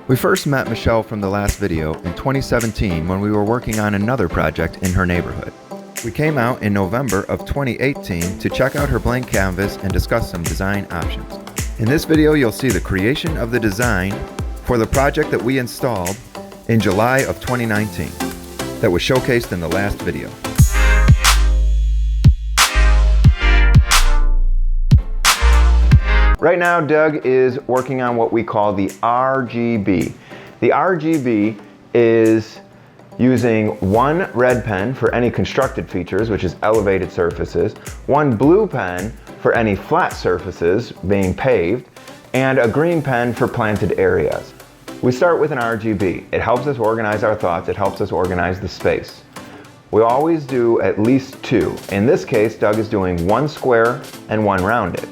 We first met Michelle from the last video in 2017 when we were working on another project in her neighborhood. We came out in November of 2018 to check out her blank canvas and discuss some design options. In this video, you'll see the creation of the design for the project that we installed in July of 2019 that was showcased in the last video. Right now, Doug is working on what we call the RGB. The RGB is using one red pen for any constructed features, which is elevated surfaces, one blue pen for any flat surfaces being paved, and a green pen for planted areas. We start with an RGB. It helps us organize our thoughts. It helps us organize the space. We always do at least two. In this case, Doug is doing one square and one rounded.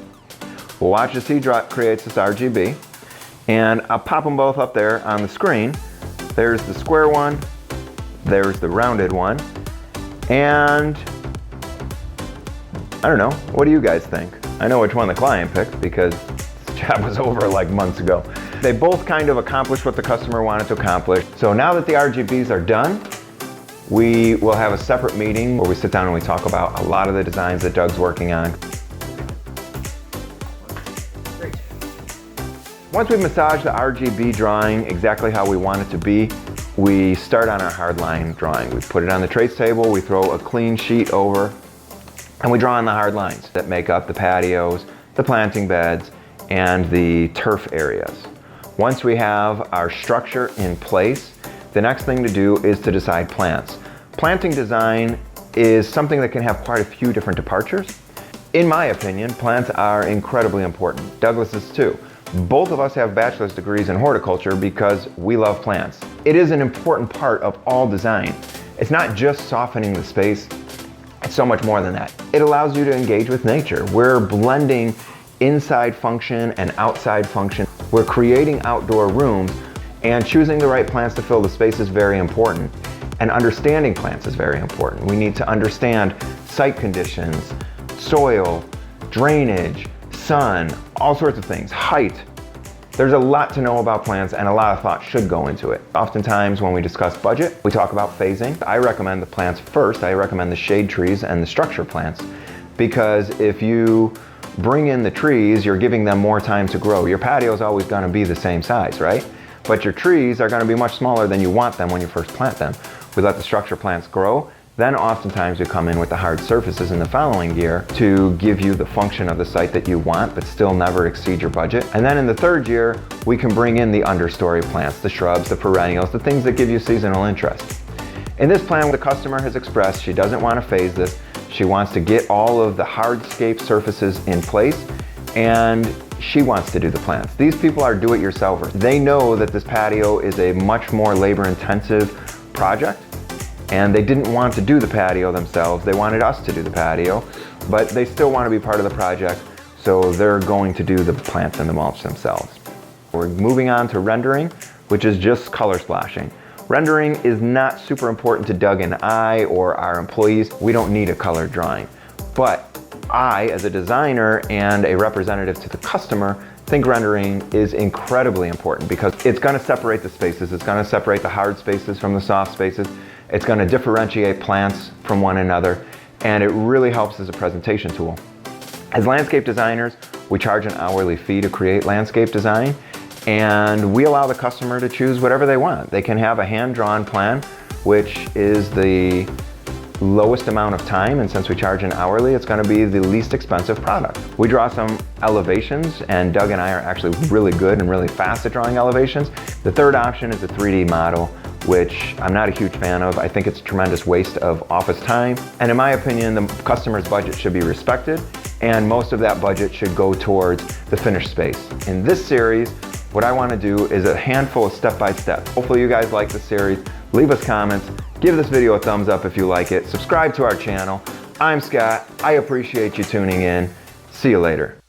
We'll watch as he creates this RGB, and I'll pop them both up there on the screen. There's the square one, there's the rounded one, and I don't know, what do you guys think? I know which one the client picked because this job was over like months ago. They both kind of accomplished what the customer wanted to accomplish. So now that the RGBs are done, we will have a separate meeting where we sit down and we talk about a lot of the designs that Doug's working on. Once we've massaged the RGB drawing exactly how we want it to be, we start on our hardline drawing. We put it on the trace table, we throw a clean sheet over, and we draw on the hard lines that make up the patios, the planting beds, and the turf areas. Once we have our structure in place, the next thing to do is to decide plants. Planting design is something that can have quite a few different departures. In my opinion, plants are incredibly important. Douglas's too. Both of us have bachelor's degrees in horticulture because we love plants. It is an important part of all design. It's not just softening the space, it's so much more than that. It allows you to engage with nature. We're blending inside function and outside function. We're creating outdoor rooms, and choosing the right plants to fill the space is very important. And understanding plants is very important. We need to understand site conditions, soil, drainage, sun, all sorts of things, height. There's a lot to know about plants and a lot of thought should go into it. Oftentimes when we discuss budget, we talk about phasing. I recommend the plants first. I recommend the shade trees and the structure plants, because if you bring in the trees, you're giving them more time to grow. Your patio is always going to be the same size, right? But your trees are going to be much smaller than you want them when you first plant them. We let the structure plants grow. Then oftentimes we come in with the hard surfaces in the following year to give you the function of the site that you want, but still never exceed your budget. And then in the third year, we can bring in the understory plants, the shrubs, the perennials, the things that give you seasonal interest. In this plan, the customer has expressed she doesn't want to phase this. She wants to get all of the hardscape surfaces in place, and she wants to do the plants. These people are do-it-yourselfers. They know that this patio is a much more labor-intensive project, and they didn't want to do the patio themselves. They wanted us to do the patio, but they still want to be part of the project, so they're going to do the plants and the mulch themselves. We're moving on to rendering, which is just color splashing. Rendering is not super important to Doug and I or our employees. We don't need a color drawing. But I, as a designer and a representative to the customer, think rendering is incredibly important because it's going to separate the spaces. It's going to separate the hard spaces from the soft spaces. It's going to differentiate plants from one another, and it really helps as a presentation tool. As landscape designers, we charge an hourly fee to create landscape design, and we allow the customer to choose whatever they want. They can have a hand-drawn plan, which is the lowest amount of time, and since we charge an hourly, it's going to be the least expensive product. We draw some elevations, and Doug and I are actually really good and really fast at drawing elevations. The third option is a 3D model, which I'm not a huge fan of. I think it's a tremendous waste of office time. And in my opinion, the customer's budget should be respected, and most of that budget should go towards the finished space. In this series, what I want to do is a handful of step-by-step. Hopefully you guys like this series. Leave us comments. Give this video a thumbs up if you like it. Subscribe to our channel. I'm Scott. I appreciate you tuning in. See you later.